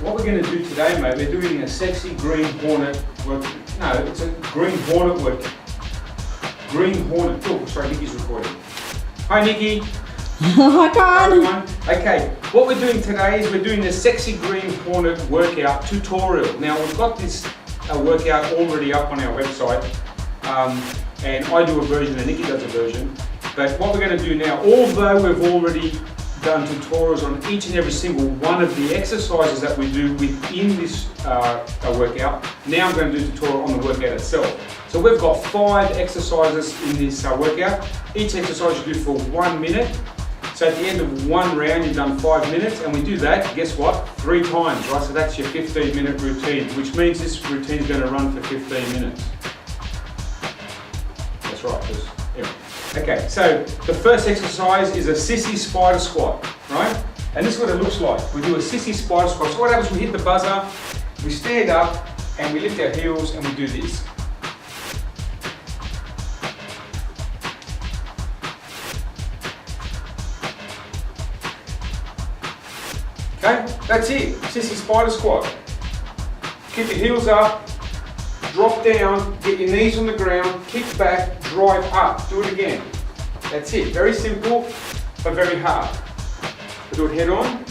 What we're going to do today, mate, we're doing a sexy green hornet work. No, it's a green hornet work. Green hornet. Oh, sorry, Nikki's recording. Hi, Nikki. Hi, Con. Okay, what we're doing today is we're doing the sexy green hornet workout tutorial. Now, we've got this workout already up on our website, and I do a version and Nikki does a version. But what we're going to do now, although we've already done tutorials on each and every single one of the exercises that we do within this workout, now I'm going to do a tutorial on the workout itself. So we've got 5 exercises in this workout. Each exercise you do for 1 minute. So at the end of one round you've done 5 minutes, and we do that, guess what, 3 times, right? So that's your 15-minute routine, which means this routine is going to run for 15 minutes. That's right, yeah. Okay, so the first exercise is a sissy spider squat, right? And this is what it looks like. We do a sissy spider squat. So what happens, we hit the buzzer, we stand up, and we lift our heels, and we do this. Okay, that's it, sissy spider squat. Keep your heels up, drop down, get your knees on the ground, kick back, drive up. Do it again. That's it. Very simple, but very hard. We'll do it head on.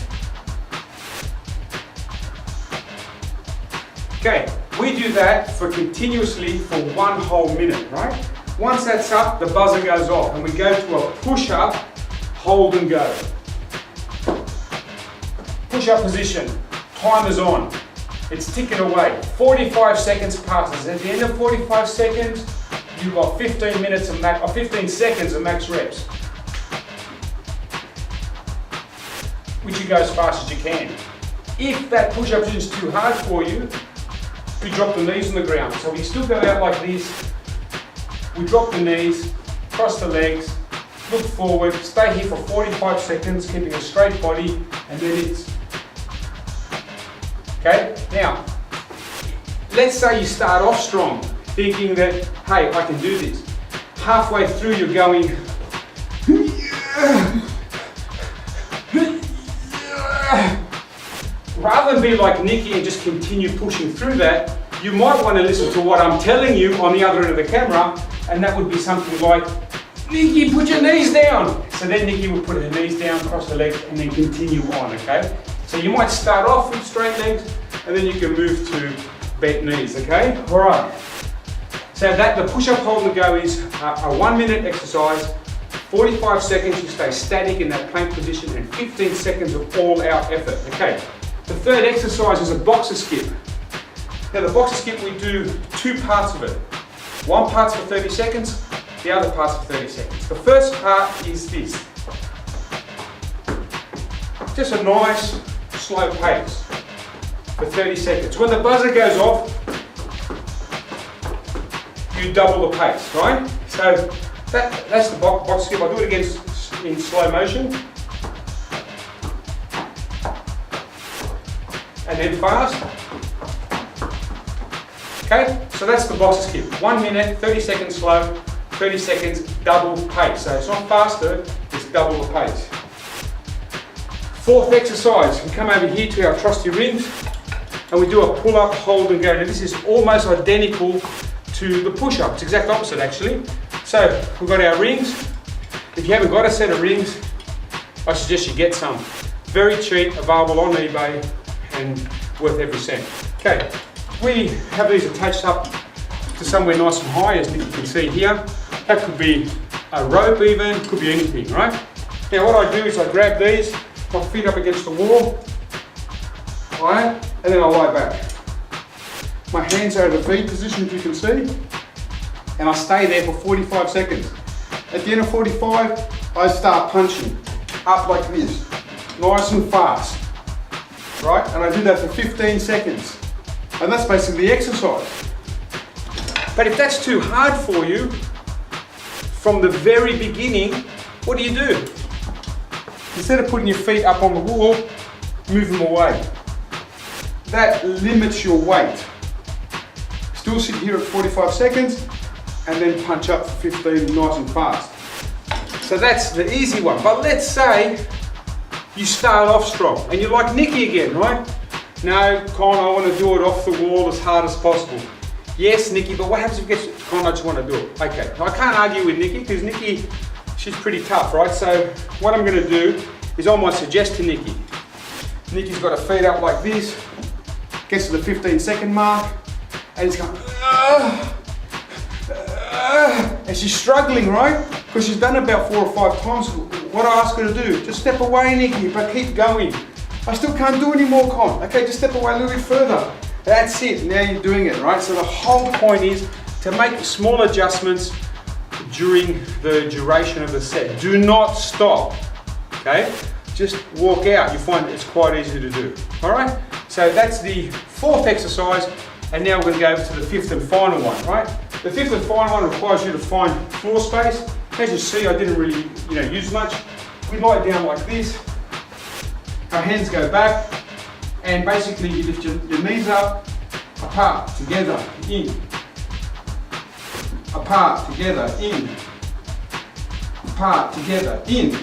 Okay, we do that for continuously for 1 whole minute, right? Once that's up, the buzzer goes off, and we go to a push-up, hold and go. Push-up position, timer's on. It's ticking away. 45 seconds passes. At the end of 45 seconds, you've got 15 minutes of 15 seconds of max reps. Which you go as fast as you can. If that push-up position is too hard for you, we drop the knees on the ground. So we still go out like this. We drop the knees, cross the legs, look forward, stay here for 45 seconds, keeping a straight body, and then it's okay, now, let's say you start off strong, thinking that, hey, I can do this. Halfway through you're going, rather than be like Nikki and just continue pushing through that, you might want to listen to what I'm telling you on the other end of the camera, and that would be something like, Nikki, put your knees down. So then Nikki will put her knees down, cross the legs, and then continue on, okay? So you might start off with straight legs, and then you can move to bent knees, okay? All right. So that the push-up, hold and go is a 1 minute exercise, 45 seconds you stay static in that plank position, and 15 seconds of all-out effort, okay? The third exercise is a boxer skip. Now the boxer skip, we do 2 parts of it. One part's for 30 seconds, the other part's for 30 seconds. The first part is this. Just a nice, slow pace for 30 seconds. When the buzzer goes off, you double the pace, right? So that's the box skip. I'll do it again in slow motion. And then fast. Okay, so that's the box skip. 1 minute, 30 seconds slow, 30 seconds double pace. So it's not faster, it's double the pace. Fourth exercise, we come over here to our trusty rings, and we do a pull-up, hold and go. Now this is almost identical to the push-up. It's exact opposite actually. So we've got our rings. If you haven't got a set of rings, I suggest you get some. Very cheap, available on eBay, and worth every cent. Okay, we have these attached up to somewhere nice and high, as you can see here. That could be a rope even, could be anything, right? Now what I do is I grab these, my feet up against the wall, right, and then I lie back. My hands are at a V position, as you can see, and I stay there for 45 seconds. At the end of 45, I start punching up like this, nice and fast, right? And I do that for 15 seconds. And that's basically the exercise. But if that's too hard for you, from the very beginning, what do? Instead of putting your feet up on the wall, move them away. That limits your weight. Still sit here at 45 seconds, and then punch up for 15 nice and fast. So that's the easy one. But let's say you start off strong, and you're like Nikki again, right? No, Con, I want to do it off the wall as hard as possible. Yes, Nikki, but what happens if it gets, Con, I just want to do it. Okay, I can't argue with Nikki because Nikki, she's pretty tough, right? So what I'm going to do is I might suggest to Nikki. Nikki's got her feet up like this, gets to the 15-second mark, and it's going, and she's struggling, right? Because she's done it about 4 or 5 times. What I ask her to do, just step away, Nikki, but keep going. I still can't do any more, Con. Okay, just step away a little bit further. That's it, now you're doing it, right? So the whole point is to make small adjustments during the duration of the set. Do not stop, okay? Just walk out, you find it's quite easy to do, all right? So that's the 4th exercise, and now we're gonna go over to the 5th and final one, right? The 5th and final one requires you to find floor space. As you see, I didn't really use much. We lie down like this, our hands go back, and basically you lift your knees up, apart, together, in. Apart, together, in. Apart, together, in.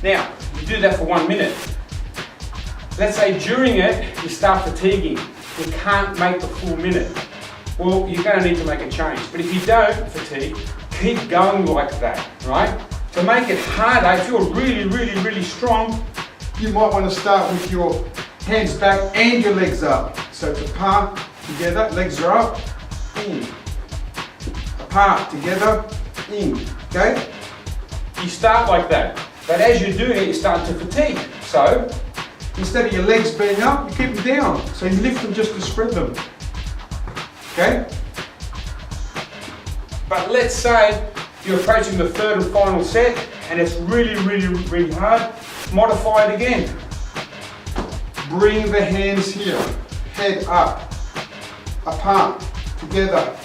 Now, you do that for 1 minute. Let's say during it, you start fatiguing. You can't make the full minute. Well, you're going to need to make a change. But if you don't fatigue, keep going like that, right? To make it harder, if you're really, really, really strong, you might want to start with your hands back and your legs up. So it's apart, together, legs are up, in. Apart, together, in, okay? You start like that. But as you're doing it, you start to fatigue. So instead of your legs being up, you keep them down. So you lift them just to spread them. Okay? But let's say you're approaching the 3rd and final set and it's really, really, really hard. Modify it again. Bring the hands here. Head up. Apart. Together.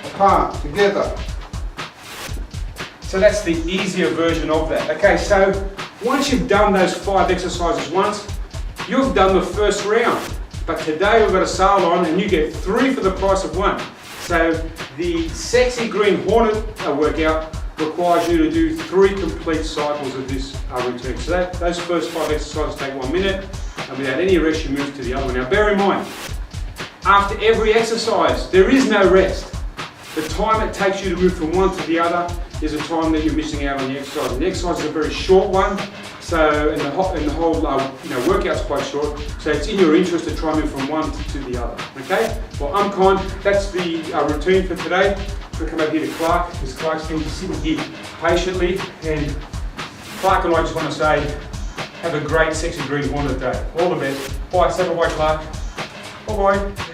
Apart. Together. So that's the easier version of that. Okay, so once you've done those 5 exercises once, you've done the first round. But today we've got a sale on and you get 3 for the price of 1. So the Sexy Green Hornet workout requires you to do 3 complete cycles of this routine. So those first 5 exercises take 1 minute, and without any rest you move to the other one. Now bear in mind, after every exercise there is no rest. The time it takes you to move from one to the other is a time that you're missing out on the exercise. And the exercise is a very short one, so and the whole workout's quite short. So it's in your interest to try and move from one to the other. Okay? Well, I'm Con. That's the routine for today. We'll come over here to Clark, because Clark's been sitting here patiently. And Clark and I just want to say, have a great Sexy Green Hornet day. All the best. Bye. Say bye, Clark. Bye bye.